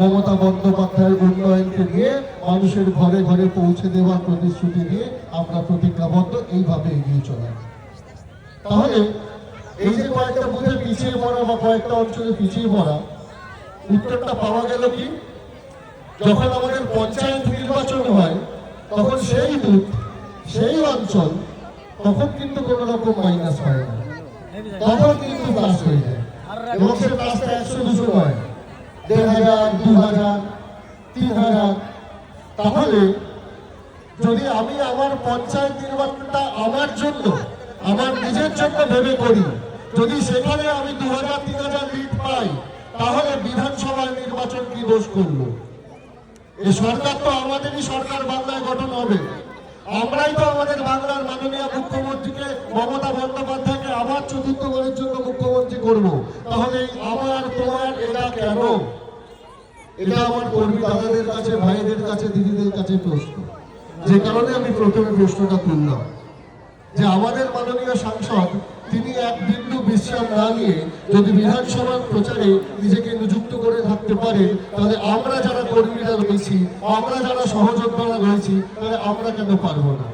মমতা বন্দ্যোপাধ্যায়ের উন্নয়নকে নিয়ে মানুষের ঘরে ঘরে পৌঁছে দেওয়ার প্রতিশ্রুতি দিয়ে আমরা প্রতিজ্ঞাবদ্ধ এইভাবে এগিয়ে চলা। তাহলে এই যে কয়েকটা বুথে পিছিয়ে পড়া বা কয়েকটা অঞ্চলে পিছিয়ে পড়া, উত্তরটা পাওয়া গেল কি? যখন আমাদের পঞ্চায়েত নির্বাচন হয় তখন সেই বুথ, সেই অঞ্চল, তখন কিন্তু কোনো রকম মাইনাস হয় না, তখন কিন্তু প্লাস হয়ে যায়। এবং সে প্লাসটা 100-200 নয়, 1000, 2000, 3000। তাহলে যদি আমি আমার পঞ্চায়েত নির্বাচনটা আমার জন্য, আমার নিজের জন্য ভেবে করি, যদি সেখানে আমি 2000-3000 লিড পাই, তাহলে বিধানসভার নির্বাচন কি দোষ করলো? এই সরকার তো আমাদেরই সরকার বাংলায় গঠন হবে, আমরাই তো আমাদের বাংলার মাননীয় মুখ্যমন্ত্রীকে মমতা বন্দ্যোপাধ্যায়কে আবার চতুর্থবারের জন্য মুখ্যমন্ত্রী করব। তাহলে আমার তোমার এটা কেন? এটা আমার কর্মী দাদাদের কাছে, ভাইদের কাছে, দিদিদের কাছে প্রশ্ন। যে কারণে আমি প্রথমে প্রশ্নটা তুললাম যে আমাদের মাননীয় সাংসদ তিনি এক বিন্দু বিশ্রাম না নিয়ে যদি বিধানসভার প্রচারে নিজেকে নিযুক্ত করে থাকতে পারে, তাহলে আমরা যারা কর্মীরা রয়েছি, আমরা যারা সহযোদ্ধারা রয়েছি, তাহলে আমরা কেন পারবো না?